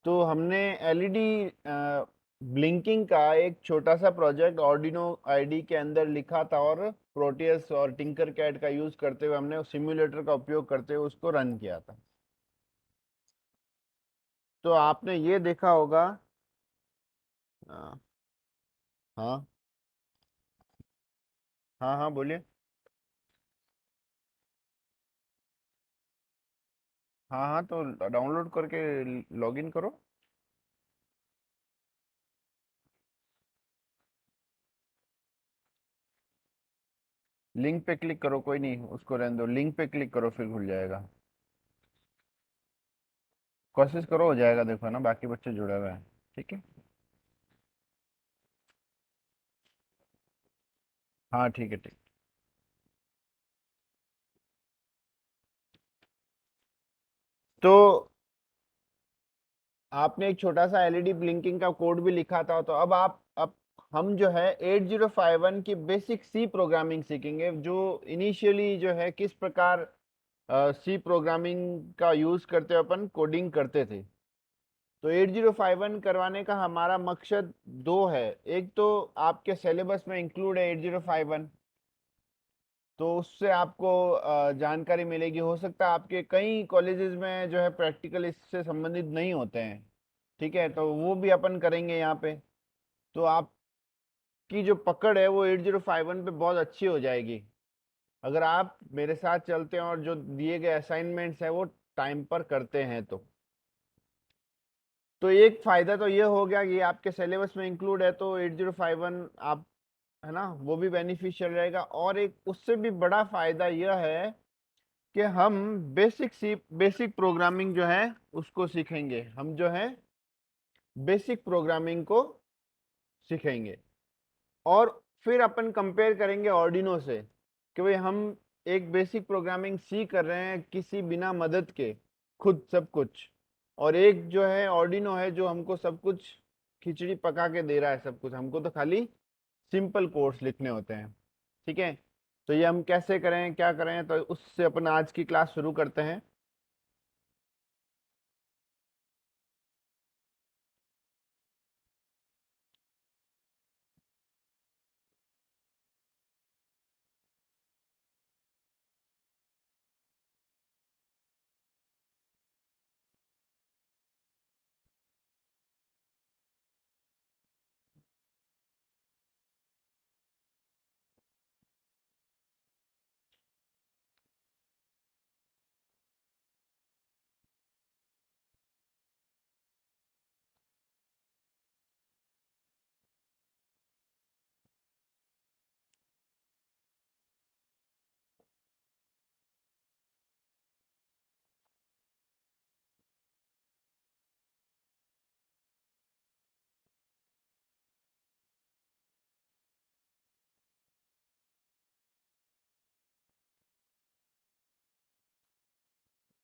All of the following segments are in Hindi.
तो हमने एलईडी ब्लिंकिंग का एक छोटा सा प्रोजेक्ट ऑर्डिनो आईडी के अंदर लिखा था, और प्रोटियस और टिंकर कैड का यूज करते हुए हमने सिम्युलेटर का उपयोग करते हुए उसको रन किया था। तो आपने ये देखा होगा। अ, हाँ हाँ हाँ, बोलिए। हाँ हाँ, तो डाउनलोड करके लॉगिन करो। लिंक पे क्लिक करो, कोई नहीं, उसको रहने दो, लिंक पे क्लिक करो, फिर खुल जाएगा। कोशिश करो, हो जाएगा, देखो ना बाकी बच्चे जुड़े हुए हैं। ठीक है। हाँ ठीक है, ठीक। तो आपने एक छोटा सा एलईडी ब्लिंकिंग का कोड भी लिखा था, तो अब हम जो है 8051 की बेसिक सी प्रोग्रामिंग सीखेंगे, जो इनिशियली जो है किस प्रकार सी प्रोग्रामिंग का यूज करते हुए अपन कोडिंग करते थे। तो 8051 करवाने का हमारा मकसद दो है। एक तो आपके सिलेबस में इंक्लूड है 8051, तो उससे आपको जानकारी मिलेगी। हो सकता है आपके कई कॉलेजेस में जो है प्रैक्टिकल इससे संबंधित नहीं होते हैं। ठीक है, तो वो भी अपन करेंगे यहाँ पे। तो आपकी जो पकड़ है वो 8051 पे बहुत अच्छी हो जाएगी, अगर आप मेरे साथ चलते हैं और जो दिए गए असाइनमेंट्स हैं वो टाइम पर करते हैं। तो एक फायदा तो ये हो गया कि आपके सिलेबस में इंक्लूड है, तो 8051 आप, है ना, वो भी बेनिफिशियल रहेगा। और एक उससे भी बड़ा फायदा यह है कि हम बेसिक प्रोग्रामिंग जो है उसको सीखेंगे। हम जो है बेसिक प्रोग्रामिंग को सीखेंगे, और फिर अपन कंपेयर करेंगे ऑर्डिनो से कि भाई हम एक बेसिक प्रोग्रामिंग सीख कर रहे हैं किसी बिना मदद के, खुद सब कुछ, और एक जो है ऑर्डिनो है जो हमको सब कुछ खिचड़ी पका के दे रहा है सब कुछ, हमको तो खाली सिंपल कोड्स लिखने होते हैं। ठीक है। तो ये हम कैसे करें, क्या करें, तो उससे अपन आज की क्लास शुरू करते हैं।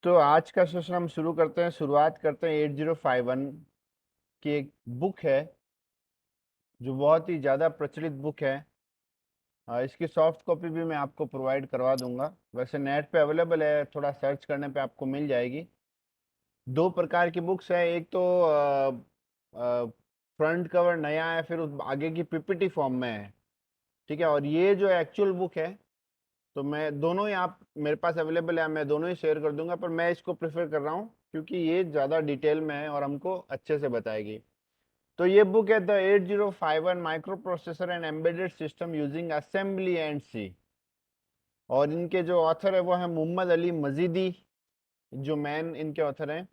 तो आज का सेशन हम शुरू करते हैं, शुरुआत करते हैं 8051 की एक बुक है जो बहुत ही ज़्यादा प्रचलित बुक है। इसकी सॉफ्ट कॉपी भी मैं आपको प्रोवाइड करवा दूंगा, वैसे नेट पे अवेलेबल है, थोड़ा सर्च करने पे आपको मिल जाएगी। दो प्रकार की बुक्स है, एक तो फ्रंट कवर नया है, फिर उस आगे की पीपीटी फॉर्म में है। ठीक है, और ये जो एक्चुअल बुक है, तो मैं दोनों ही, आप मेरे पास अवेलेबल है, मैं दोनों ही शेयर कर दूंगा, पर मैं इसको प्रेफर कर रहा हूँ क्योंकि ये ज़्यादा डिटेल में है और हमको अच्छे से बताएगी। तो ये बुक है the 8051 microprocessor and embedded system using assembly and C, और इनके जो ऑथर है वो है मोहम्मद अली मजीदी, जो मैन इनके ऑथर हैं।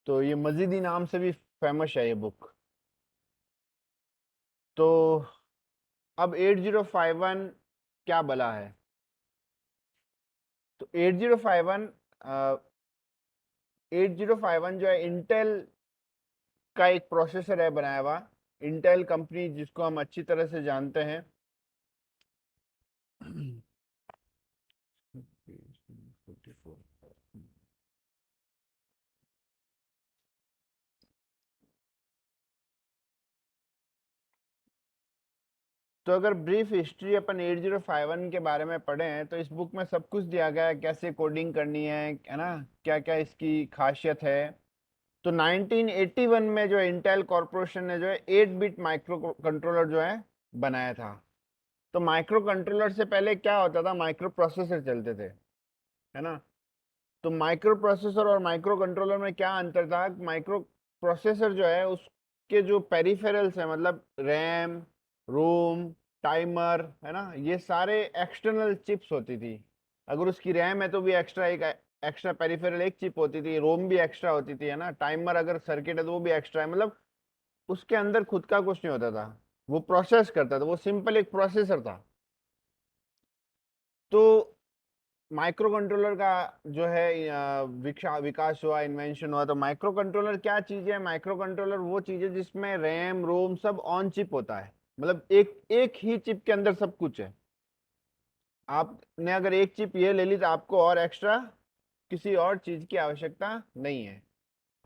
तो ये मजीदी नाम से भी फेमस है ये बुक। तो अब 8051 क्या बला है। तो 8051 जो है इंटेल का एक प्रोसेसर है बनाया हुआ। इंटेल कंपनी जिसको हम अच्छी तरह से जानते हैं। तो अगर ब्रीफ हिस्ट्री अपन 8051 के बारे में पढ़े हैं, तो इस बुक में सब कुछ दिया गया है, कैसे कोडिंग करनी है ना, क्या क्या इसकी खासियत है। तो 1981 में जो इंटेल कॉर्पोरेशन ने जो है 8 बिट माइक्रो कंट्रोलर जो है बनाया था। तो माइक्रो कंट्रोलर से पहले क्या होता था, माइक्रो प्रोसेसर चलते थे, है ना। तो माइक्रो प्रोसेसर और माइक्रो कंट्रोलर में क्या अंतर था, माइक्रो प्रोसेसर जो है उसके जो पेरिफेरल्स है, मतलब रैम, रोम, टाइमर, है ना, ये सारे एक्सटर्नल चिप्स होती थी। अगर उसकी रैम है तो भी एक्स्ट्रा एक एक्स्ट्रा पेरिफेरल एक चिप होती थी, रोम भी एक्स्ट्रा होती थी, है ना, टाइमर अगर सर्किट है तो वो भी एक्स्ट्रा है, मतलब उसके अंदर खुद का कुछ नहीं होता था, वो प्रोसेस करता था, वो सिंपल एक प्रोसेसर था। तो माइक्रो कंट्रोलर का जो है विकास हुआ, इन्वेंशन हुआ। तो माइक्रो कंट्रोलर क्या चीज है, माइक्रो कंट्रोलर वो चीज है जिसमें रैम रोम सब ऑन चिप होता है, मतलब एक एक ही चिप के अंदर सब कुछ है। आपने अगर एक चिप ये ले ली तो आपको और एक्स्ट्रा किसी और चीज की आवश्यकता नहीं है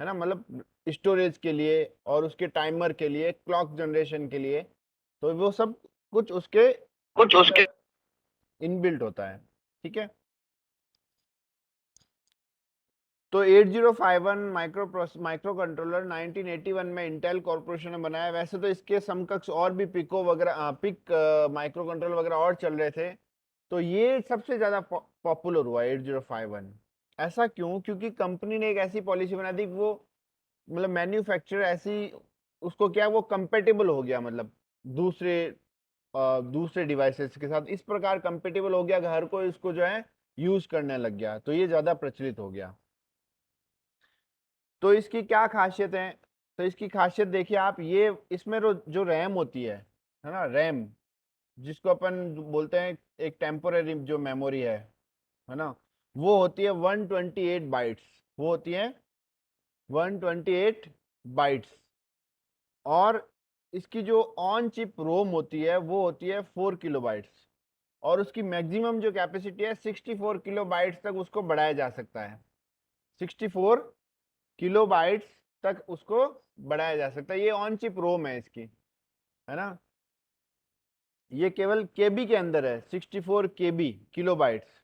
ना, मतलब स्टोरेज के लिए और उसके टाइमर के लिए, क्लॉक जनरेशन के लिए, तो वो सब कुछ उसके कुछ उसके इनबिल्ट होता है। ठीक है। तो 8051 माइक्रो कंट्रोलर 1981 में इंटेल कॉर्पोरेशन ने बनाया। वैसे तो इसके समकक्ष और भी पिको वगैरह पिक माइक्रो कंट्रोलर वगैरह और चल रहे थे, तो ये सबसे ज्यादा पॉपुलर हुआ 8051। ऐसा क्यों, क्योंकि कंपनी ने एक ऐसी पॉलिसी बना दी कि वो, मतलब मैन्युफैक्चरर ऐसी, उसको क्या, वो कंपेटेबल हो गया, मतलब दूसरे दूसरे डिवाइसेस के साथ इस प्रकार कंपेटेबल हो गया कि हर कोई इसको जो है यूज करने लग गया, तो ये ज्यादा प्रचलित हो गया। तो इसकी क्या खासियत है, तो इसकी खासियत देखिए आप, ये इसमें जो रैम होती है ना, रैम जिसको अपन बोलते हैं एक टेम्पोररी जो मेमोरी है ना, वो होती है 128 बाइट्स, वो होती है 128 बाइट्स। और इसकी जो ऑन चिप रोम होती है वो होती है 4 किलोबाइट्स, और उसकी मैक्सिमम जो कैपेसिटी है 64 किलोबाइट्स तक उसको बढ़ाया जा सकता है, 64 किलोबाइट्स तक उसको बढ़ाया जा सकता है। ये ऑन चिप रोम है इसकी, है ना, ये केवल केबी के अंदर है, 64 केबी किलोबाइट्स,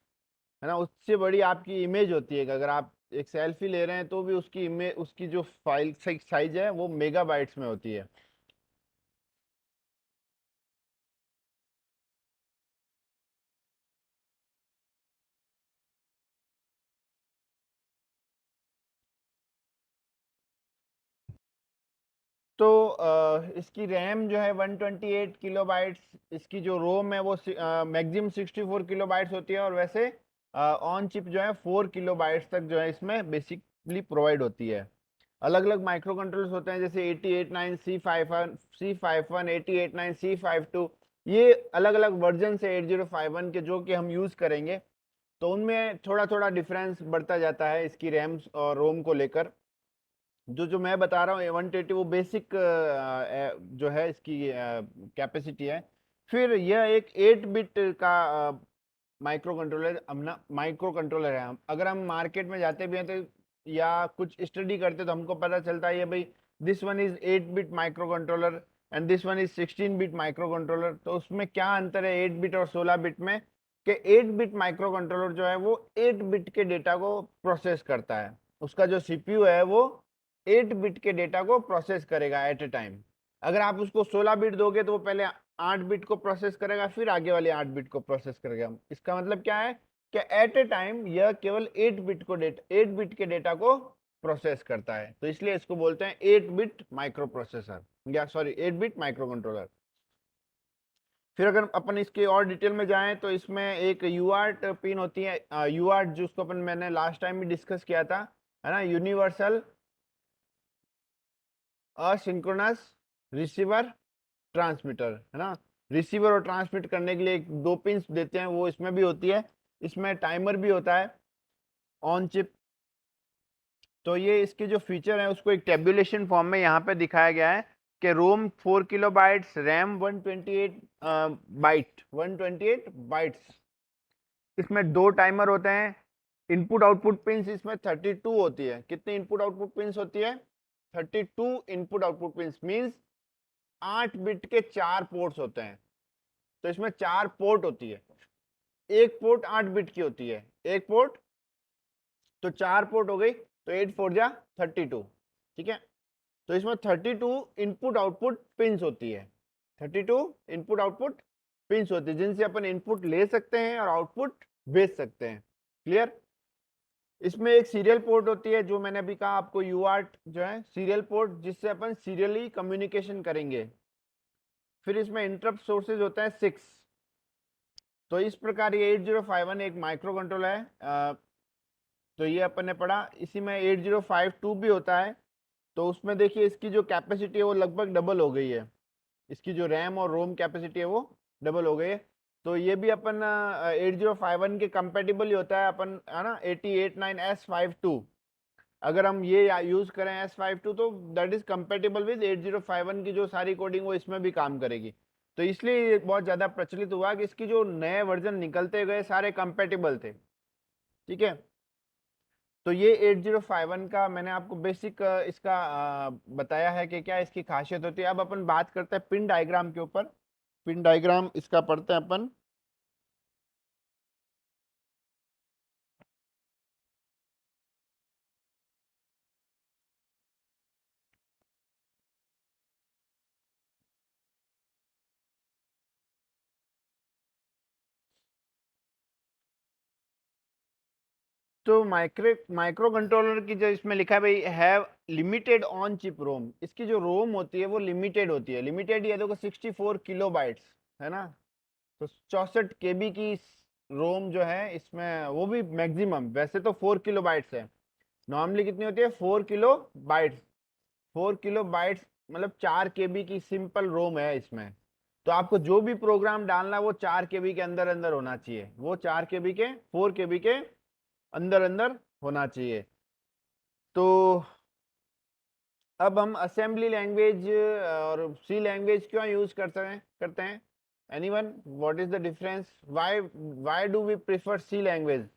है ना। उससे बड़ी आपकी इमेज होती है कि अगर आप एक सेल्फी ले रहे हैं तो भी उसकी इमेज, उसकी जो फाइल साइज है वो मेगाबाइट्स में होती है। तो इसकी रैम जो है 128 किलोबाइट्स, इसकी जो रोम है वो मैक्सिमम 64 किलोबाइट्स होती है, और वैसे ऑन चिप जो है 4 किलोबाइट्स तक जो है इसमें बेसिकली प्रोवाइड होती है। अलग अलग माइक्रो कंट्रोलर्स होते हैं, जैसे 8089 C51, 8089 C52, ये अलग अलग वर्जन है 8051 के जो कि हम यूज करेंगे। तो उनमें थोड़ा थोड़ा डिफरेंस बढ़ता जाता है इसकी रैम और रोम को लेकर। जो जो मैं बता रहा हूँ 120 वो बेसिक जो है इसकी कैपेसिटी है। फिर यह एक 8 बिट का माइक्रो कंट्रोलर, अपना माइक्रो कंट्रोलर है। अगर हम मार्केट में जाते भी हैं तो या कुछ स्टडी करते तो हमको पता चलता है ये भाई, this one is 8 bit micro controller and this one is 16 bit micro controller. तो उसमें क्या अंतर है 8 बिट और 16 बिट में, कि 8 बिट माइक्रो कंट्रोलर जो है वो 8 बिट के डेटा को प्रोसेस करता है, उसका जो सीपीयू है वो 8 बिट के डेटा को प्रोसेस करेगा एट ए टाइम। अगर आप उसको 16 बिट दोगे तो वो पहले 8 बिट को प्रोसेस करेगा, फिर आगे वाले 8 बिट को प्रोसेस करेगा। इसका मतलब क्या है कि एट ए टाइम यह केवल 8 बिट के डेटा को प्रोसेस करता है, तो इसलिए इसको बोलते हैं 8 बिट माइक्रो प्रोसेसर, या सॉरी 8 बिट माइक्रो कंट्रोलर। फिर अगर अपन इसके और डिटेल में जाएं तो इसमें एक यूआर्ट पिन होती है, यूआर्ट जिसको अपन मैंने लास्ट टाइम भी डिस्कस किया था, है ना, यूनिवर्सल असिंक्रोनस रिसीवर ट्रांसमीटर, है ना। रिसीवर और ट्रांसमिट करने के लिए एक दो पिंस देते हैं, वो इसमें भी होती है। इसमें टाइमर भी होता है ऑन चिप। तो ये इसके जो फीचर है उसको एक टेबुलेशन फॉर्म में यहाँ पे दिखाया गया है कि रोम 4 किलोबाइट्स, रैम 128 बाइट्स। इसमें दो टाइमर होते हैं। इनपुट आउटपुट पिंस इसमें 32 होती है। कितनी इनपुट आउटपुट पिंस होती है? 32 input output pins means 8 bit के 4 पोर्ट्स होते हैं। तो इसमें 4 पोर्ट होती है, एक पोर्ट 8 बिट की होती है, एक पोर्ट, तो 4 पोर्ट हो गई, तो 8 4 जा 32। ठीक है। तो इसमें 32 इनपुट आउटपुट पिंस होती है, 32 इनपुट आउटपुट पिंस होती है, जिनसे अपन इनपुट ले सकते हैं और आउटपुट भेज सकते हैं। क्लियर। इसमें एक सीरियल पोर्ट होती है, जो मैंने अभी कहा आपको, यूआर्ट जो है सीरियल पोर्ट, जिससे अपन सीरियली कम्युनिकेशन करेंगे। फिर इसमें इंटरप्ट सोर्सेज होता है 6। तो इस प्रकार ये 8051 एक माइक्रो कंट्रोलर है। तो ये अपन ने पढ़ा। इसी में 8052 भी होता है। तो उसमें देखिए इसकी जो कैपेसिटी है वो लगभग डबल हो गई है, इसकी जो रैम और रोम कैपेसिटी है वो डबल हो गई है। तो ये भी अपन 8051 के कंपेटिबल ही होता है, अपन है ना, 8089S52। अगर हम ये यूज करें S52, तो दैट इज कंपेटेबल विद 8051 की जो सारी कोडिंग वो इसमें भी काम करेगी। तो इसलिए ये बहुत ज्यादा प्रचलित हुआ कि इसकी जो नए वर्जन निकलते गए सारे कंपेटेबल थे। ठीक है। तो ये 8051 का मैंने आपको बेसिक इसका बताया है कि क्या इसकी खासियत होती है। अब अपन बात करते हैं पिन डायग्राम के ऊपर। पिन डायग्राम इसका पढ़ते हैं अपन। तो माइक्रो कंट्रोलर की जो इसमें लिखा है भाई, हैव लिमिटेड ऑन चिप रोम। इसकी जो रोम होती है वो लिमिटेड होती है। लिमिटेड ये देखो 64 किलो बाइट्स है ना। तो 64 KB की रोम जो है इसमें, वो भी मैक्सिमम। वैसे तो 4 किलो बाइट्स है, नॉर्मली कितनी होती है 4 किलो बाइट्स। 4 किलो बाइट्स मतलब 4 KB की सिंपल रोम है इसमें। तो आपको जो भी प्रोग्राम डालना वो 4 KB के अंदर अंदर होना चाहिए, वो 4 KB के 4 KB के अंदर अंदर होना चाहिए। तो अब हम असेंबली लैंग्वेज और सी लैंग्वेज क्यों यूज करते हैं anyone, what is the difference, why do we prefer C language?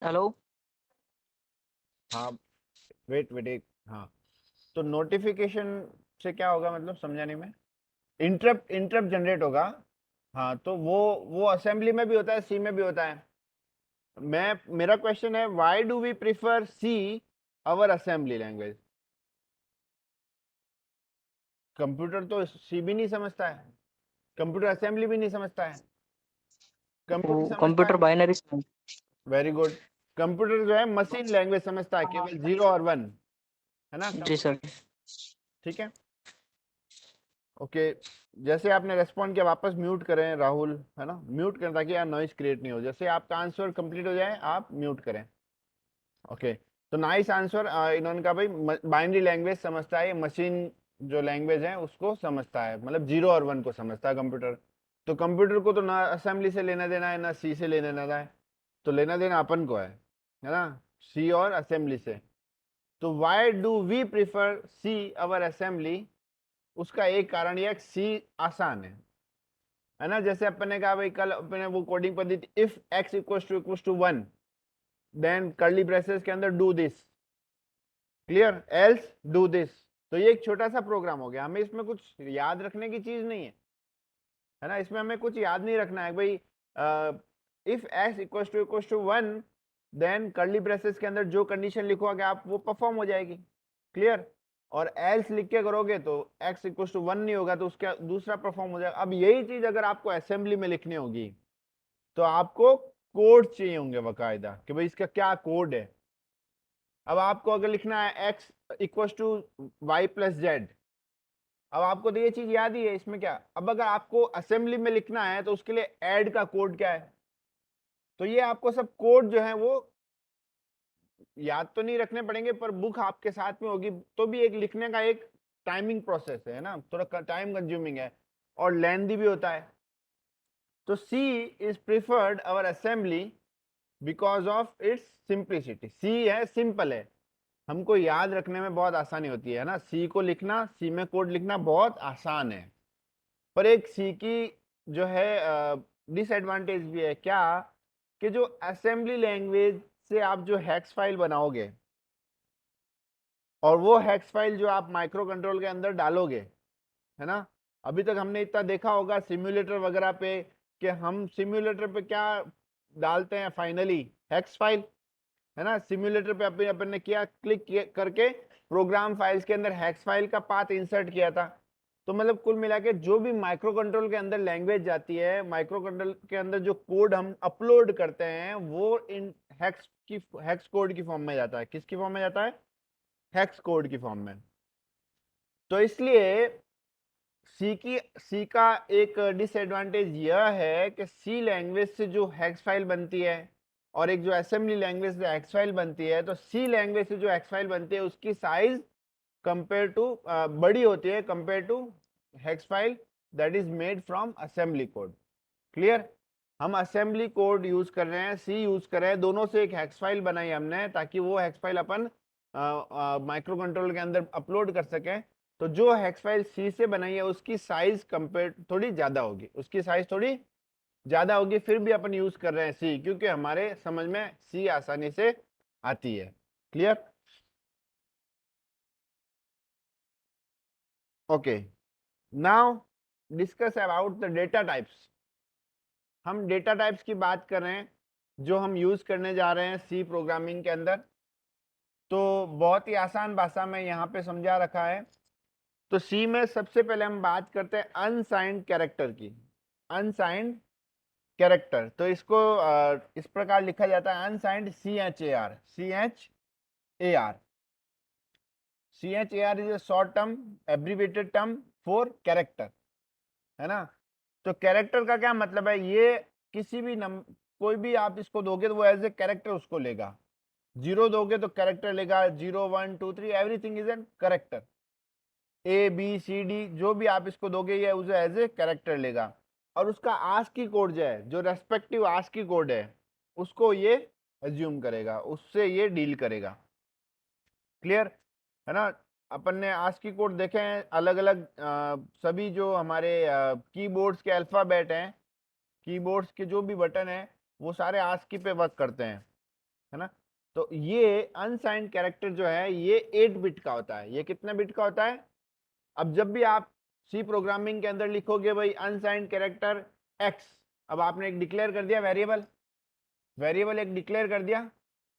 Hello. हाँ, वेट वेट एक, हाँ। तो नोटिफिकेशन से क्या होगा, मतलब समझा नहीं मैं। इंटरप्ट इंटरप्ट जनरेट होगा। हाँ, तो वो असेंबली में भी होता है, सी में भी होता है। मेरा क्वेश्चन है, why do we prefer C or assembly language? Computer तो सी भी नहीं समझता है, कंप्यूटर असेंबली भी नहीं समझता है। वो कंप्यूटर समझता कंप्यूटर है, बाइनरी। Very good. कंप्यूटर जो है मशीन लैंग्वेज समझता है, केवल 0 और 1, है ना जी कंप्यूटर। सर। ठीक है, ओके। जैसे आपने रेस्पॉन्ड किया, वापस म्यूट करें राहुल, है ना, म्यूट करें ताकि यार नॉइस क्रिएट नहीं हो। जैसे आपका आंसर कंप्लीट हो जाए आप म्यूट करें। ओके। तो नाइस आंसर। इन्होंने कहा भाई बाइनरी लैंग्वेज समझता है, ये मशीन जो लैंग्वेज है उसको समझता है, मतलब 0 और 1 को समझता है कंप्यूटर। तो कंप्यूटर को तो ना असेंबली से लेना देना है ना सी से लेना देना है, तो लेना देना अपन को है ना, सी और असेंबली से। तो why do we prefer C or assembly? उसका एक कारण यह सी आसान है ना। जैसे अपन ने कहा भाई, कल अपने वो कोडिंग पढ़ी थी, if x equals to 1, then curly braces के अंदर do this, clear, else do this. तो ये एक छोटा सा प्रोग्राम हो गया, हमें इसमें कुछ याद रखने की चीज नहीं है ना। इसमें हमें कुछ याद नहीं रखना है भाई। If x equals to 1, then curly braces के अंदर जो कंडीशन लिखोगे आप वो परफॉर्म हो जाएगी, क्लियर। और एल्स लिख के करोगे तो एक्स इक्वल्स टू 1 नहीं होगा, तो उसका दूसरा परफॉर्म हो जाएगा। अब यही चीज अगर आपको असेंबली में लिखनी होगी तो आपको कोड चाहिए होंगे बकायदा, कि भाई इसका क्या कोड है। अब आपको अगर लिखना है x equals to y plus z, अब आपको तो ये चीज याद ही है, इसमें क्या। अब अगर आपको असेंबली में लिखना है तो उसके लिए ऐड का कोड क्या है। तो ये आपको सब कोड जो है वो याद तो नहीं रखने पड़ेंगे, पर बुक आपके साथ में होगी तो भी एक लिखने का एक टाइमिंग प्रोसेस है ना, थोड़ा टाइम कंज्यूमिंग है और लेंदी भी होता है। तो C is preferred over assembly because of its simplicity. C है, सिंपल है, हमको याद रखने में बहुत आसानी होती है ना। सी को लिखना, सी में कोड लिखना बहुत आसान है। पर एक सी की जो है डिसएडवांटेज भी है, क्या, कि जो असेंबली लैंग्वेज से आप जो हेक्स फाइल बनाओगे, और वो हेक्स फाइल जो आप माइक्रो कंट्रोल के अंदर डालोगे, है ना। अभी तक हमने इतना देखा होगा सिम्युलेटर वगैरह पे कि हम सिम्युलेटर पे क्या डालते हैं, फाइनली हेक्स फाइल, है ना। सिम्युलेटर पे अपन ने किया, क्लिक करके प्रोग्राम फाइल्स के अंदर हेक्स फाइल का पाथ इंसर्ट किया था। तो मतलब कुल मिला के जो भी माइक्रो कंट्रोल के अंदर लैंग्वेज जाती है, माइक्रो कंट्रोल के अंदर जो कोड हम अपलोड करते हैं वो इन हेक्स कोड की फॉर्म में जाता है। किसकी फॉर्म में जाता है? हेक्स कोड की फॉर्म में। तो इसलिए सी का एक डिसएडवांटेज यह है कि सी लैंग्वेज से जो हेक्स फाइल बनती है और एक जो असेंबली लैंग्वेज से हेक्स फाइल बनती है, तो सी लैंग्वेज से जो हेक्स फाइल बनती है उसकी साइज कंपेयर टू बड़ी होती है compare to hex file that is made from assembly code. Clear? हम असेंबली कोड यूज कर रहे हैं, सी यूज कर रहे हैं, दोनों से एक हेक्स फाइल बनाई हमने ताकि वो हेक्स फाइल अपन माइक्रो कंट्रोल के अंदर अपलोड कर सकें। तो जो हेक्स फाइल सी से बनाई है उसकी साइज कंपेयर थोड़ी ज्यादा होगी, उसकी साइज थोड़ी ज्यादा होगी, फिर भी अपन यूज कर रहे हैं सी क्योंकि हमारे समझ में सी आसानी से आती है। Clear? Okay, now discuss about the data types. हम डेटा टाइप्स की बात कर रहे हैं जो हम यूज करने जा रहे हैं सी प्रोग्रामिंग के अंदर। तो बहुत ही आसान भाषा में यहाँ पे समझा रखा है। तो सी में सबसे पहले हम बात करते हैं अनसाइंड कैरेक्टर की। अनसाइंड कैरेक्टर, तो इसको इस प्रकार लिखा जाता है unsigned, CHAR, CHAR। CHAR is a short term abbreviated term for character, है ना। तो कैरेक्टर का क्या मतलब है? ये किसी भी कोई भी आप इसको दोगे तो वो एज ए कैरेक्टर उसको लेगा। जीरो दोगे तो कैरेक्टर लेगा, 0 1 2 3 everything is an character. ABCD जो भी आप इसको दोगे ये उसे एज ए कैरेक्टर लेगा। और उसका आस्की कोड जो है, जो रेस्पेक्टिव आस्की कोड है, उसको ये एज्यूम करेगा, उससे ये डील करेगा। क्लियर है ना। अपन ने आस्की कोड देखे हैं अलग अलग, सभी जो हमारे कीबोर्ड्स के अल्फाबेट हैं, कीबोर्ड्स के जो भी बटन है वो सारे आस्की पे वर्क करते हैं, है ना। तो ये अनसाइंड कैरेक्टर जो है ये 8 बिट का होता है। ये कितने बिट का होता है? अब जब भी आप सी प्रोग्रामिंग के अंदर लिखोगे भाई अनसाइंड कैरेक्टर एक्स, अब आपने एक डिक्लेयर कर दिया वेरिएबल, वेरिएबल एक डिक्लेयर कर दिया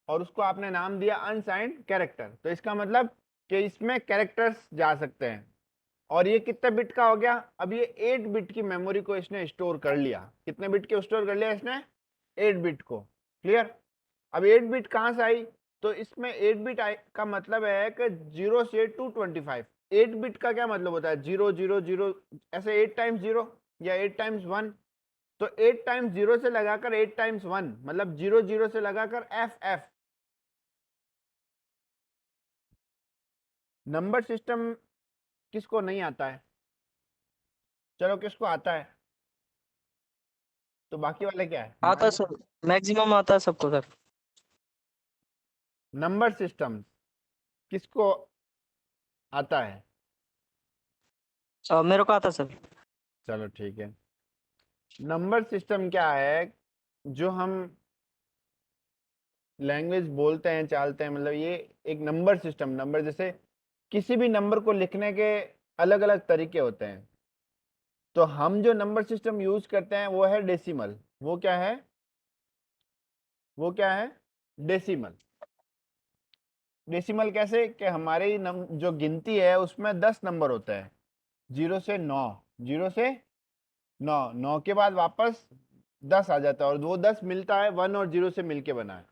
और उसको आपने नाम दिया अनसाइंड कैरेक्टर। तो इसका मतलब कि इसमें कैरेक्टर्स जा सकते हैं। और ये कितने बिट का हो गया? अब ये 8 बिट की मेमोरी को इसने स्टोर कर लिया। कितने बिट के स्टोर कर लिया इसने? 8 बिट को। क्लियर? अब 8 बिट कहां से आई? तो इसमें 8 बिट का मतलब है कि 0 से 225। 8 बिट का क्या मतलब होता है? 0 0 0, ऐसे 8 टाइम्स 0 या 8 टाइम्स 1। तो 8 टाइम्स 0 से लगाकर 8 टाइम्स 1 मतलब 0 0 से लगाकर FF। नंबर सिस्टम किसको नहीं आता है? चलो किसको आता है? तो बाकी वाले क्या है? आता सर, मैक्सिमम आता है सबको सर। नंबर सिस्टम किसको आता है? मेरे को आता सर। चलो ठीक है। नंबर सिस्टम क्या है? जो हम लैंग्वेज बोलते हैं, चालते हैं, मतलब ये एक नंबर सिस्टम, नंबर जैसे किसी भी नंबर को लिखने के अलग अलग तरीके होते हैं। तो हम जो नंबर सिस्टम यूज करते हैं वो है डेसिमल। वो क्या है? वो क्या है? डेसिमल। डेसिमल कैसे कि हमारी जो गिनती है उसमें 10 नंबर होते हैं, 0 से 9, 0 से 9, 9 के बाद वापस 10 आ जाता है और वो 10 मिलता है 1 और 0 से मिलके बना है।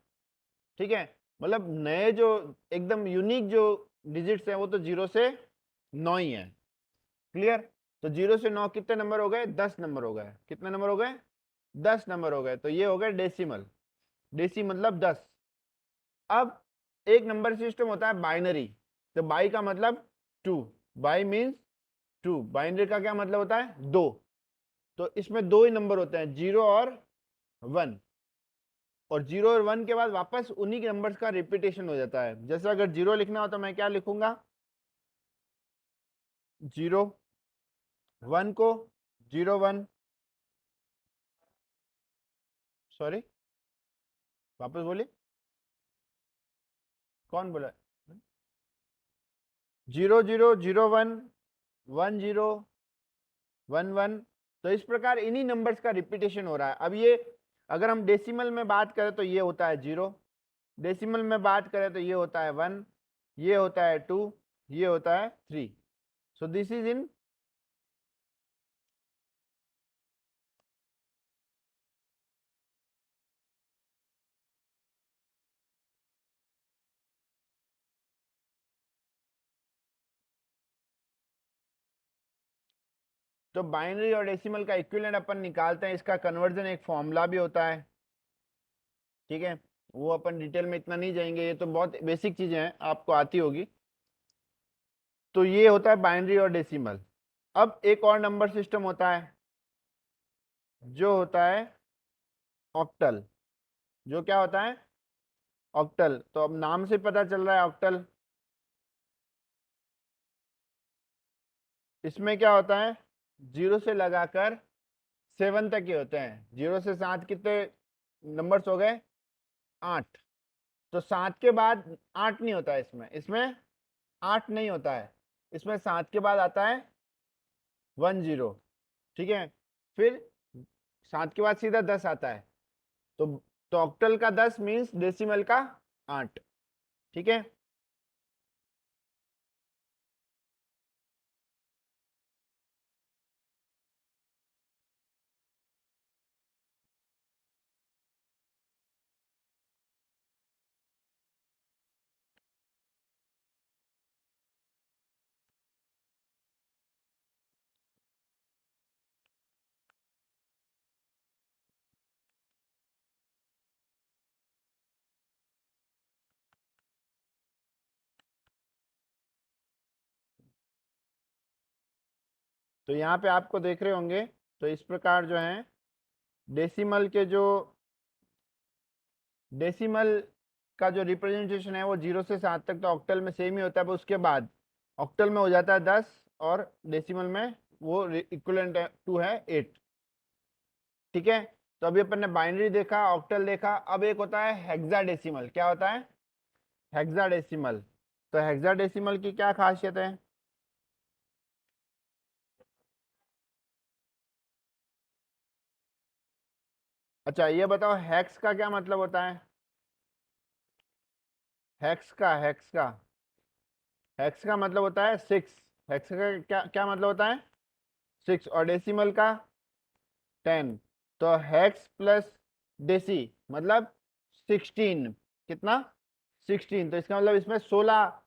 ठीक है, मतलब नए जो एकदम यूनिक जो डिजिट्स हैं वो तो 0 से 9 ही है। क्लियर? तो 0 से 9 कितने नंबर हो गए? 10 नंबर हो गए। कितने नंबर हो गए? 10 नंबर हो गए। तो ये हो गए डेसिमल। डेसी मतलब 10। अब एक नंबर सिस्टम होता है बाइनरी। तो बाई का मतलब 2, बाई मीन्स 2, बाइनरी का क्या मतलब होता है? 2। तो इसमें दो ही नंबर होते हैं, 0 और 1। और 0 और 1 के बाद वापस उन्हीं के नंबर्स का रिपीटेशन हो जाता है। जैसे अगर 0 लिखना हो तो मैं क्या लिखूंगा? 0 1 को 0 1, सॉरी वापस बोलिए, कौन बोला? 0001 1011। तो इस प्रकार इन्हीं नंबर्स का रिपीटेशन हो रहा है। अब ये अगर हम डेसिमल में बात करें तो ये होता है 0, डेसिमल में बात करें तो ये होता है 1, ये होता है 2, ये होता है 3। सो दिस इज इन तो बाइनरी और डेसिमल का इक्विवेलेंट अपन निकालते हैं, इसका कन्वर्जन एक फॉर्मूला भी होता है, ठीक है। वो अपन डिटेल में इतना नहीं जाएंगे, ये तो बहुत बेसिक चीजें हैं, आपको आती होगी। तो ये होता है बाइनरी और डेसिमल। अब एक और नंबर सिस्टम होता है जो होता है ऑक्टल। जो क्या होता है? ऑक्टल। तो अब नाम से पता चल रहा है ऑक्टल। इसमें क्या होता है? 0 से लगाकर 7 तक के होते हैं। 0 से 7 कितने नंबर्स हो गए? 8। तो 7 के बाद 8 नहीं होता है, इसमें 8 नहीं होता है, इसमें 7 के बाद आता है 10, ठीक है। फिर 7 के बाद सीधा 10 आता है। तो ऑक्टल का 10 मीन्स डेसिमल का 8, ठीक है। तो यहाँ पे आपको देख रहे होंगे, तो इस प्रकार जो है डेसिमल के जो डेसिमल का जो रिप्रेजेंटेशन है वो 0 से 7 तक तो ऑक्टल में सेम ही होता है, पर उसके बाद ऑक्टल में हो जाता है 10 और डेसिमल में वो इक्विवेलेंट टू है 8, ठीक है। तो अभी अपन ने बाइनरी देखा, ऑक्टल देखा, अब एक होता है हेक्साडेसिमल। क्या होता है? हेक्साडेसिमल। तो हेक्साडेसिमल की क्या खासियत है? अच्छा ये बताओ, हेक्स का क्या मतलब होता है? हेक्स का मतलब होता है 6। हेक्स का क्या क्या मतलब होता है? 6। और डेसिमल का 10। तो हेक्स प्लस डेसी मतलब 16। कितना? 16। तो इसका मतलब इसमें 16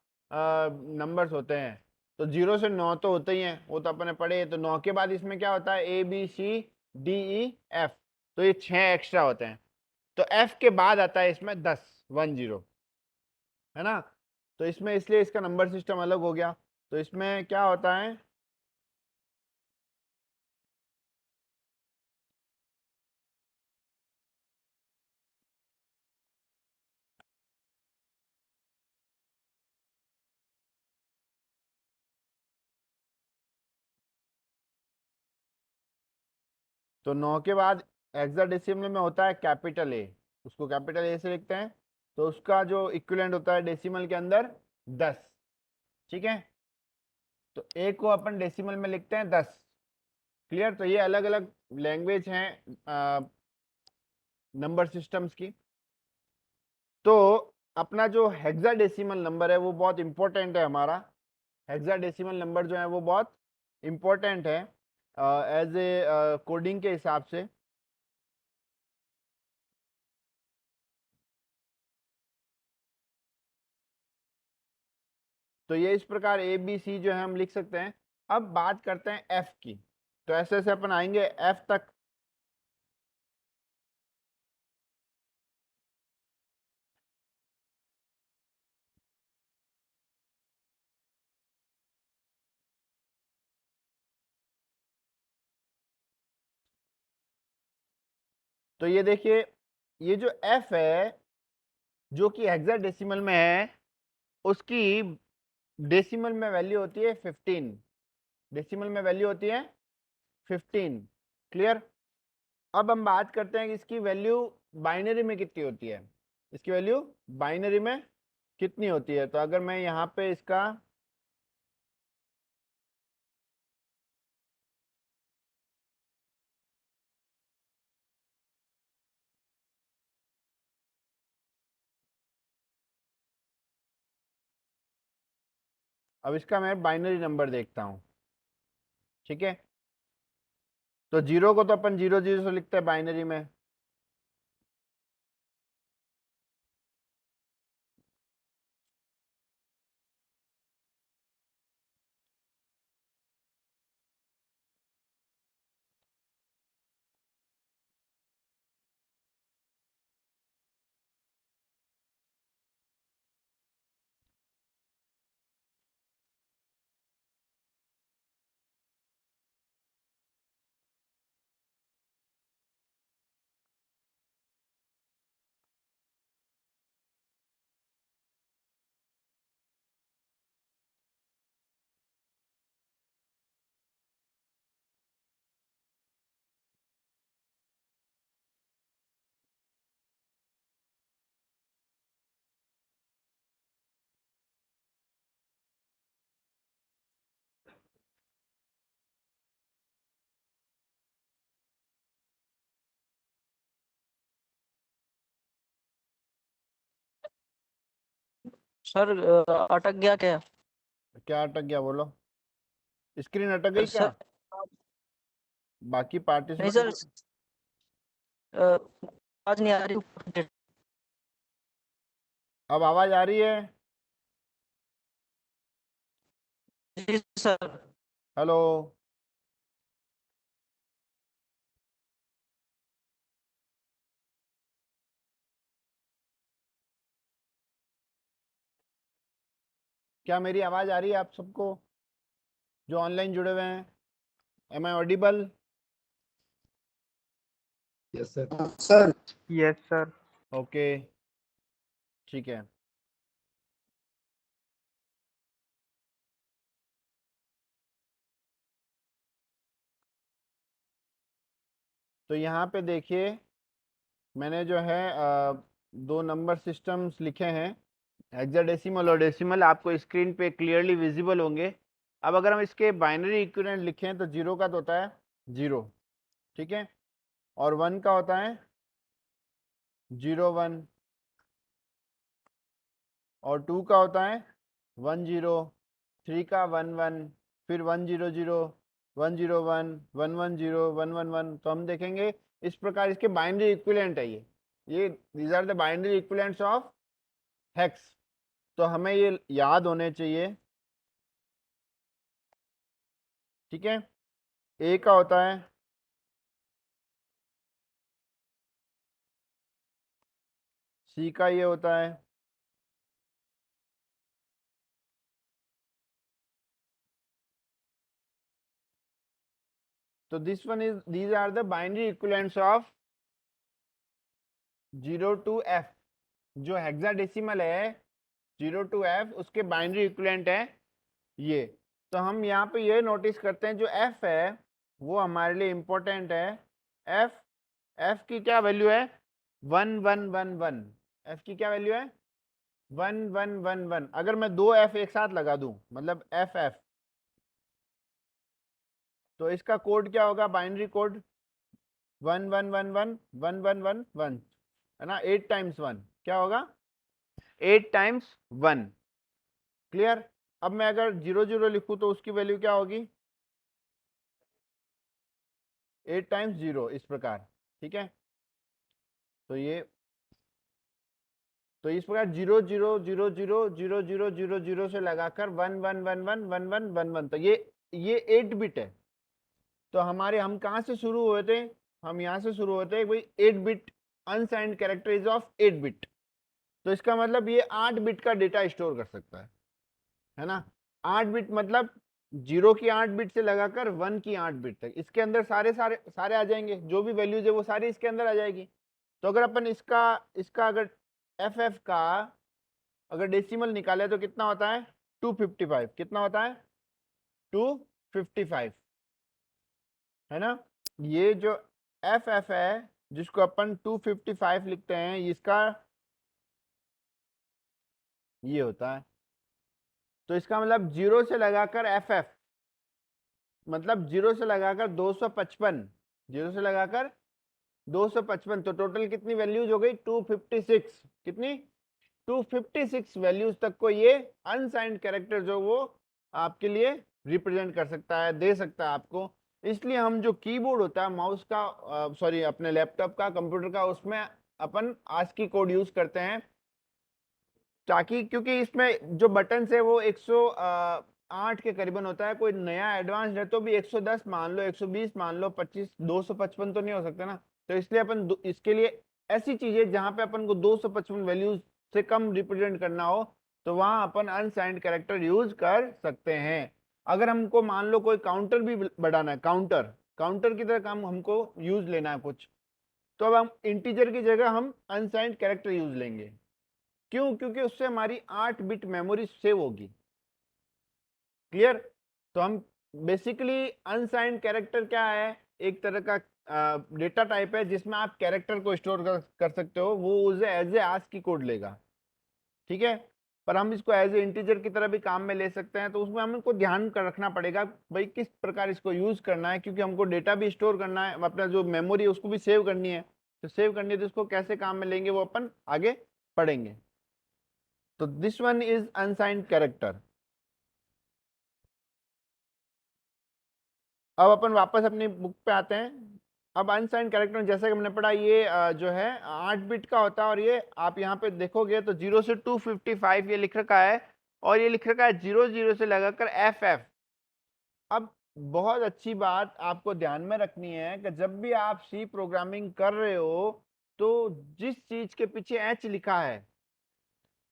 नंबर्स होते हैं। तो 0 से 9 तो होते ही हैं, वो तो अपने पढ़े हैं। तो 9 के बाद इसमें क्या होता है? A B C D E F. तो ये 6 एक्स्ट्रा होते हैं। तो एफ के बाद आता है इसमें 10, है ना। तो इसमें इसलिए इसका नंबर सिस्टम अलग हो गया। तो इसमें क्या होता है? तो 9 के बाद हेक्साडेसिमल में होता है कैपिटल ए, उसको कैपिटल ए से लिखते हैं। तो उसका जो इक्विवेलेंट होता है डेसिमल के अंदर 10, ठीक है। तो ए को अपन डेसिमल में लिखते हैं 10। क्लियर? तो ये अलग अलग लैंग्वेज हैं नंबर सिस्टम्स की। तो अपना जो हेक्साडेसिमल नंबर है वो बहुत इंपॉर्टेंट है हमारा। हेक्साडेसिमल नंबर जो है वो बहुत इंपॉर्टेंट है एज ए कोडिंग के हिसाब से। तो ये इस प्रकार ए बी सी जो है हम लिख सकते हैं। अब बात करते हैं एफ की। तो ऐसे ऐसे अपन आएंगे एफ तक। तो ये देखिए, ये जो एफ है जो कि हेक्साडेसिमल में है, उसकी डेसिमल में वैल्यू होती है 15। डेसिमल में वैल्यू होती है 15। क्लियर? अब हम बात करते हैं कि इसकी वैल्यू बाइनरी में कितनी होती है। इसकी वैल्यू बाइनरी में कितनी होती है? तो अगर मैं यहाँ पे इसका अब इसका मैं बाइनरी नंबर देखता हूँ, ठीक है। तो 0 को तो अपन 0 0 से लिखते हैं बाइनरी में, सर अटक गया क्या? क्या अटक गया बोलो? स्क्रीन अटक गई क्या? सर बाकी नहीं सर, पार्टिसिपेंट, आवाज नहीं आ रही। अब आवाज आ रही है? जी सर। हेलो? क्या मेरी आवाज आ रही है आप सबको जो ऑनलाइन जुड़े हुए हैं? Am I audible? Yes sir. Sir yes sir. Okay, ठीक है। तो यहाँ पे देखिए, मैंने जो है दो नंबर सिस्टम्स लिखे हैं, हेक्साडेसिमल और डेसिमल, आपको स्क्रीन पे क्लियरली विजिबल होंगे। अब अगर हम इसके बाइनरी इक्विवेलेंट लिखें तो 0 का तो होता है 0, ठीक है, और 1 का होता है 0 1, और 2 का होता है 1 0, 3 का 1 1, फिर 1 0 0, 1 0 1, 1 1 0, 1 1 1। तो हम देखेंगे इस प्रकार इसके बाइनरी इक्विवेलेंट है ये these are the binary equivalents of hex. तो हमें ये याद होने चाहिए, ठीक है। ए का होता है सी का ये होता है, तो this one is these are the binary equivalents of 0 to F। जो हेक्साडेसिमल है 0 to F उसके बाइनरी इक्विवेलेंट है ये। तो हम यहाँ पे ये नोटिस करते हैं जो F है वो हमारे लिए इम्पोर्टेंट है। F F की क्या वैल्यू है? 1 1 1 1। F की क्या वैल्यू है? 1 1 1 1। अगर मैं दो F एक साथ लगा दूं मतलब F F, तो इसका कोड क्या होगा? बाइनरी कोड 1 1 1 1 1 1 1 1, है ना। 8 टाइम्स 1 क्या होगा? 8 टाइम्स 1। क्लियर? अब मैं अगर 0 0 लिखूं तो उसकी वैल्यू क्या होगी? 8 टाइम्स 0, इस प्रकार, ठीक है। तो ये तो इस प्रकार 0 0 0 0 0 0 0 0 से लगाकर 1 1 1 1 1 1 1 1, तो ये 8 बिट है। तो हमारे हम कहाँ से शुरू हुए थे? हम यहाँ से शुरू होते हैं भाई 8 bit unsigned character is of 8 bit. तो इसका मतलब ये 8 बिट का डेटा स्टोर कर सकता है ना। 8 बिट मतलब 0 की 8 बिट से लगाकर 1 की 8 बिट तक, इसके अंदर सारे सारे सारे आ जाएंगे, जो भी वैल्यूज है वो सारी इसके अंदर आ जाएगी। तो अगर अपन इसका इसका अगर एफ का अगर डेसिमल निकाले तो कितना होता है? 255। कितना होता है? 255, है ना। ये जो एफ है जिसको अपन 255 लिखते हैं, इसका ये होता है। तो इसका मतलब 0 से लगाकर एफ मतलब 0 से लगाकर 255, 0 से लगाकर 255, तो टोटल कितनी वैल्यूज हो गई? 256। कितनी? 256 वैल्यूज तक को ये अनसाइंड कैरेक्टर जो वो आपके लिए रिप्रेजेंट कर सकता है, दे सकता है आपको। इसलिए हम जो कीबोर्ड होता है माउस का, सॉरी अपने लैपटॉप का, कंप्यूटर का, उसमें अपन ASCII कोड यूज करते हैं, ताकि क्योंकि इसमें जो बटन है वो 108 के करीबन होता है। कोई नया एडवांस है तो भी 110 मान लो, 120 मान लो, 25 255 तो नहीं हो सकता ना। तो इसलिए अपन इसके लिए ऐसी चीजें जहां पे अपन को 255 वैल्यूज से कम रिप्रेजेंट करना हो, तो वहां अपन अनसाइंड कैरेक्टर यूज कर सकते हैं। अगर हमको मान लो कोई काउंटर भी बढ़ाना है, काउंटर काउंटर की तरह काम हमको यूज लेना है कुछ, तो अब हम इंटीजर की जगह हम अनसाइंड कैरेक्टर यूज लेंगे। क्यों? क्योंकि उससे हमारी 8 बिट मेमोरी सेव होगी। क्लियर? तो हम बेसिकली अनसाइंड कैरेक्टर क्या है, एक तरह का डेटा टाइप है जिसमें आप कैरेक्टर को स्टोर कर सकते हो, वो उसे एज ए ASCII कोड लेगा। ठीक है, पर हम इसको एज ए इंटीजर की तरह भी काम में ले सकते हैं। तो उसमें हमको ध्यान कर रखना पड़ेगा भाई किस प्रकार इसको यूज करना है, क्योंकि हमको डेटा भी स्टोर करना है, अपना जो मेमोरी है उसको भी सेव करनी है। तो सेव करनी है तो इसको कैसे काम में लेंगे वो अपन आगे पढ़ेंगे। तो this one is unsigned character. अब अपन वापस अपनी बुक पे आते हैं। अब अनसाइंड कैरेक्टर जैसे कि हमने पढ़ा, ये जो है 8 बिट का होता है, और ये आप यहाँ पे देखोगे तो 0 से 255 ये लिख रखा है, और ये लिख रखा है 00 से लगाकर FF। अब बहुत अच्छी बात आपको ध्यान में रखनी है कि जब भी आप सी प्रोग्रामिंग कर रहे हो तो जिस चीज के पीछे H लिखा है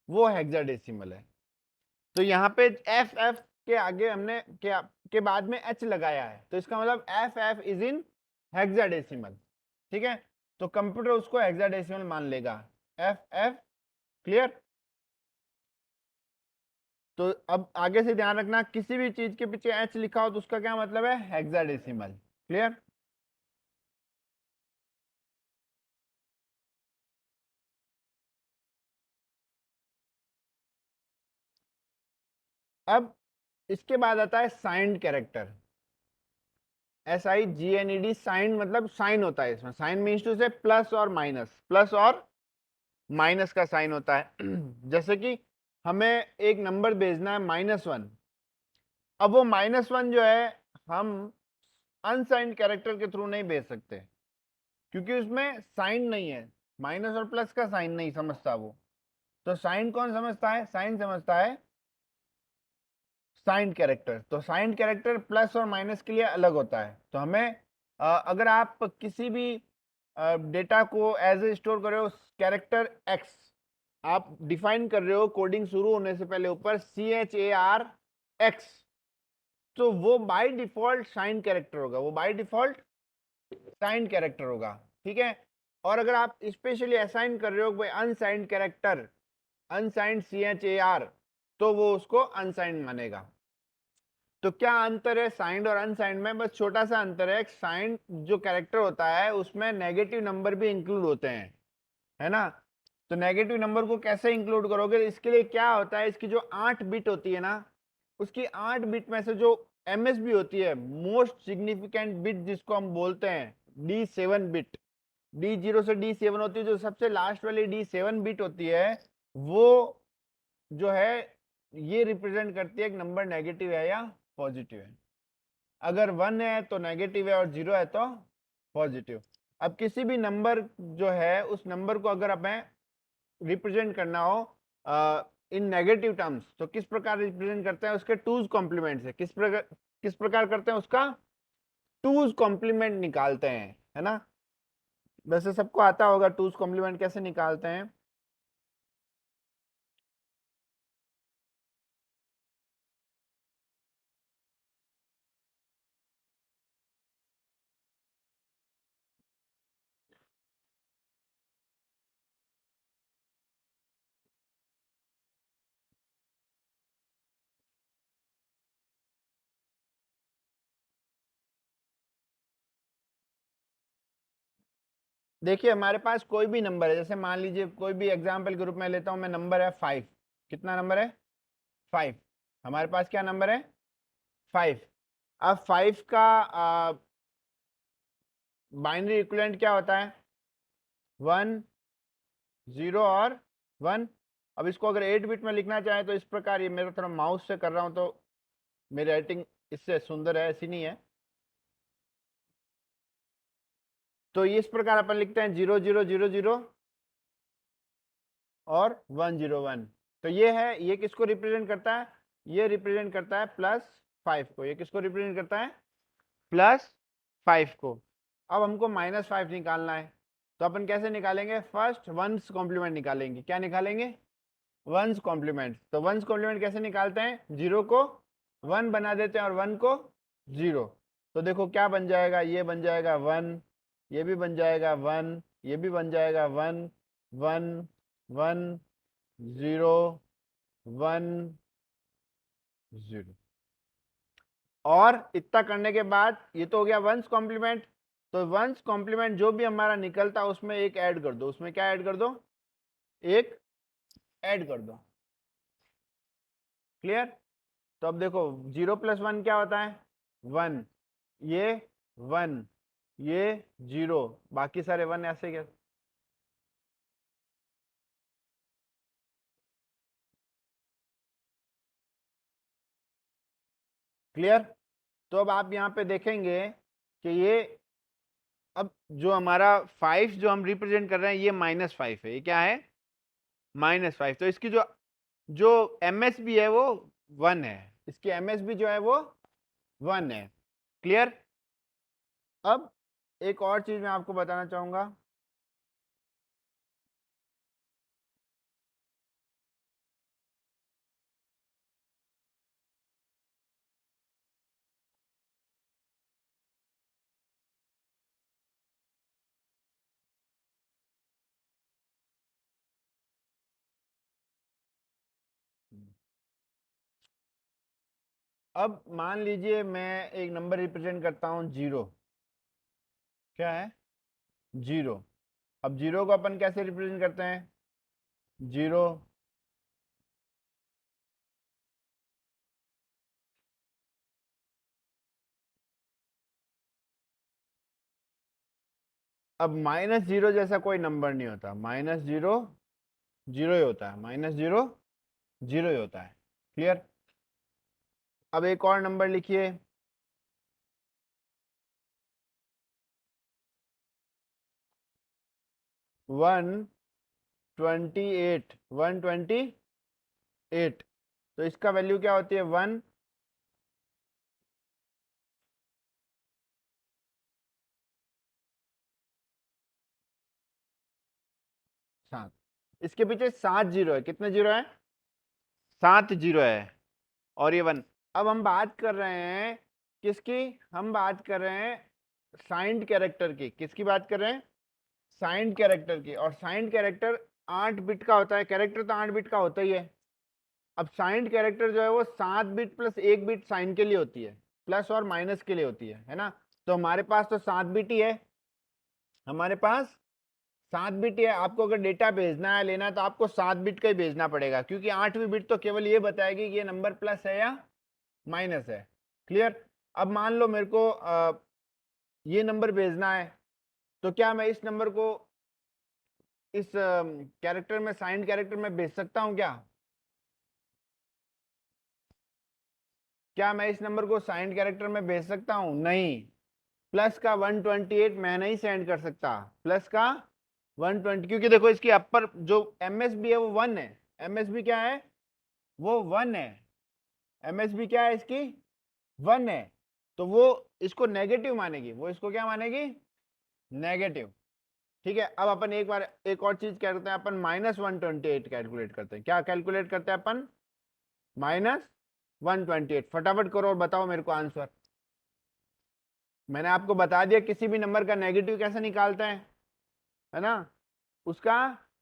वो हेक्साडेसिमल है। तो यहाँ पे FF के आगे हमने के बाद में H लगाया है, तो इसका मतलब FF इज इन हेक्साडेसिमल। ठीक है, तो कंप्यूटर उसको हेक्साडेसिमल मान लेगा, FF। क्लियर? तो अब आगे से ध्यान रखना, किसी भी चीज के पीछे H लिखा हो तो उसका क्या मतलब है, हेक्साडेसिमल। क्लियर? अब इसके बाद आता है साइंड कैरेक्टर, SIGNED। साइंड मतलब साइन होता है इसमें, साइन मीन्स टू से प्लस और माइनस, प्लस और माइनस का साइन होता है। जैसे कि हमें एक नंबर भेजना है -1, अब वो -1 जो है हम अनसाइंड कैरेक्टर के थ्रू नहीं भेज सकते, क्योंकि उसमें साइन नहीं है, माइनस और प्लस का साइन नहीं समझता वो। तो साइन कौन समझता है, साइन समझता है साइंड कैरेक्टर। तो साइंड कैरेक्टर प्लस और माइनस के लिए अलग होता है। तो हमें अगर आप किसी भी डेटा को एज ए स्टोर कर रहे हो, कैरेक्टर एक्स आप डिफाइन कर रहे हो कोडिंग शुरू होने से पहले ऊपर CHAR X, तो वो बाय डिफॉल्ट साइंड कैरेक्टर होगा, वो बाय डिफॉल्ट साइंड कैरेक्टर होगा। ठीक है, और अगर आप स्पेशली असाइन कर रहे हो भाई अनसाइंड कैरेक्टर, अनसाइंड CHAR, तो वो उसको अनसाइंड मानेगा। तो क्या अंतर है साइंड और अनसाइंड में? बस छोटा सा अंतर है, साइंड जो कैरेक्टर होता है उसमें नेगेटिव नंबर भी इंक्लूड होते हैं, है ना। तो नेगेटिव नंबर को कैसे इंक्लूड करोगे, इसके लिए क्या होता है, इसकी जो 8 बिट होती है ना, उसकी 8 बिट में से जो MSB होती है, मोस्ट सिग्निफिकेंट बिट जिसको हम बोलते हैं, D7 बिट, D0 से D7 होती है, जो सबसे लास्ट वाली D7 बिट होती है, वो जो है ये रिप्रेजेंट करती है एक नंबर नेगेटिव है या पॉजिटिव है। अगर 1 है तो नेगेटिव है, और 0 है तो पॉजिटिव। अब किसी भी नंबर जो है उस नंबर को अगर हमें रिप्रेजेंट करना हो इन नेगेटिव टर्म्स, तो किस प्रकार रिप्रेजेंट करते हैं, उसके टूज कॉम्प्लीमेंट से किस प्रकार करते हैं, उसका टूज कॉम्प्लीमेंट निकालते हैं, है ना। वैसे सबको आता होगा टूज कॉम्प्लीमेंट कैसे निकालते हैं। देखिए हमारे पास कोई भी नंबर है, जैसे मान लीजिए कोई भी एग्जाम्पल के रूप में लेता हूं मैं, नंबर है 5। कितना नंबर है, 5। हमारे पास क्या नंबर है, 5। अब 5 का बाइनरी इक्विवेलेंट क्या होता है, 1 0 और 1। अब इसको अगर 8 बिट में लिखना चाहे तो इस प्रकार, ये मेरा थोड़ा माउस से कर रहा हूं तो मेरी राइटिंग इससे सुंदर है, ऐसी नहीं है। तो इस प्रकार अपन लिखते हैं 0 0 0 0 और 1 0 1। तो ये है, ये किसको रिप्रेजेंट करता है? ये रिप्रेजेंट करता है +5 को। ये किसको रिप्रेजेंट करता है? +5 को। अब हमको -5 निकालना है, तो अपन कैसे निकालेंगे? फर्स्ट वंस कॉम्प्लीमेंट निकालेंगे। क्या निकालेंगे? Ones complement. तो वंस कॉम्प्लीमेंट कैसे निकालते हैं? 0 को 1 बना देते हैं और 1 को 0। तो देखो क्या बन जाएगा, ये बन जाएगा 1, ये भी बन जाएगा 1, ये भी बन जाएगा 1 1 1 0 1 0। और इतना करने के बाद ये तो हो गया वंस कॉम्प्लीमेंट। तो वंस कॉम्प्लीमेंट जो भी हमारा निकलता है उसमें एक ऐड कर दो। उसमें क्या ऐड कर दो? एक ऐड कर दो। क्लियर? तो अब देखो 0 + 1 क्या होता है? 1। ये 1, ये 0, बाकी सारे 1 ऐसे क्या? क्लियर? तो अब आप यहाँ पे देखेंगे कि ये अब जो हमारा 5 जो हम रिप्रेजेंट कर रहे हैं ये -5 है। ये क्या है? -5। तो इसकी जो जो MSB है वो 1 है। इसकी MSB जो है वो 1 है। क्लियर? अब एक और चीज मैं आपको बताना चाहूंगा। अब मान लीजिए मैं एक नंबर रिप्रेजेंट करता हूं 0। क्या है? 0। अब 0 को अपन कैसे रिप्रेजेंट करते हैं? 0 अब -0 जैसा कोई नंबर नहीं होता। -0 0 ही होता है। -0 0 ही होता है। क्लियर? अब एक और नंबर लिखिए। 128 128। तो इसका वैल्यू क्या होती है? 1 7। इसके पीछे 7 जीरो है। कितने जीरो है? 7 जीरो है। और ये 1। अब हम बात कर रहे हैं किसकी? हम बात कर रहे हैं साइंड कैरेक्टर की। किसकी बात कर रहे हैं? साइंड कैरेक्टर की। और साइंड कैरेक्टर 8 बिट का होता है। कैरेक्टर तो 8 बिट का होता ही है। अब साइंड कैरेक्टर जो है वो 7 बिट + 1 बिट साइन के लिए होती है, प्लस और माइनस के लिए होती है ना? तो हमारे पास तो 7 बिट ही है। हमारे पास 7 बिट ही है। आपको अगर डेटा भेजना है, लेना है, तो आपको 7 बिट का ही भेजना पड़ेगा, क्योंकि 8वीं बिट तो केवल ये बताएगी कि ये नंबर प्लस है या माइनस है। क्लियर? अब मान लो मेरे को ये नंबर भेजना है, तो क्या मैं इस नंबर को इस कैरेक्टर में, साइंड कैरेक्टर में भेज सकता हूं क्या? क्या मैं इस नंबर को साइंड कैरेक्टर में भेज सकता हूं? नहीं। प्लस का 128 मैं नहीं सेंड कर सकता। प्लस का 120, क्योंकि देखो इसकी अपर जो MSB है वो 1 है। MSB क्या है? वो 1 है। MSB क्या है इसकी? 1 है। तो वो इसको नेगेटिव मानेगी। वो इसको क्या मानेगी? नेगेटिव। ठीक है? अब अपन एक बार एक और चीज क्या करते हैं, अपन -128 कैलकुलेट करते हैं। क्या कैलकुलेट करते हैं अपन? -128। फटाफट करो और बताओ मेरे को आंसर। मैंने आपको बता दिया किसी भी नंबर का नेगेटिव कैसे निकालते हैं, है ना? उसका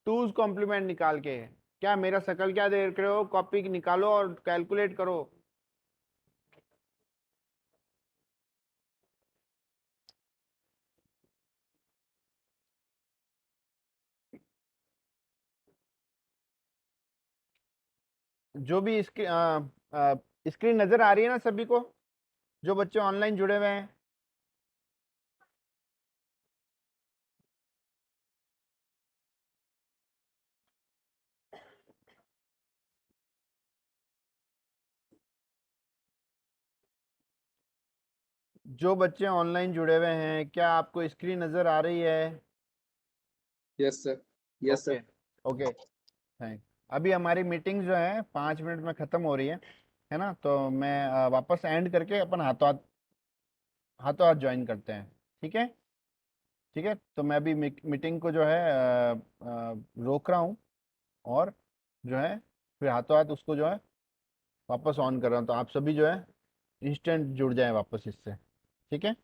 2's कॉम्प्लीमेंट निकाल के। क्या मेरा शकल क्या देख रहे हो? कॉपी निकालो और कैलकुलेट करो। जो भी स्क्रीन नजर आ रही है ना सभी को, जो बच्चे ऑनलाइन जुड़े हुए हैं? जो बच्चे ऑनलाइन जुड़े हुए हैं, क्या आपको स्क्रीन नज़र आ रही है? Yes sir, yes okay sir. Okay, thank. अभी हमारी मीटिंग जो है 5 मिनट में ख़त्म हो रही है ना? तो मैं वापस एंड करके अपन हाथों हाथ ज्वाइन करते हैं। ठीक है, ठीक है। तो मैं अभी मीटिंग को जो है रोक रहा हूँ, और जो है फिर हाथों हाथ उसको जो है वापस ऑन कर रहा हूँ, तो आप सभी जो है इंस्टेंट जुड़ जाएं वापस इससे। ठीक है।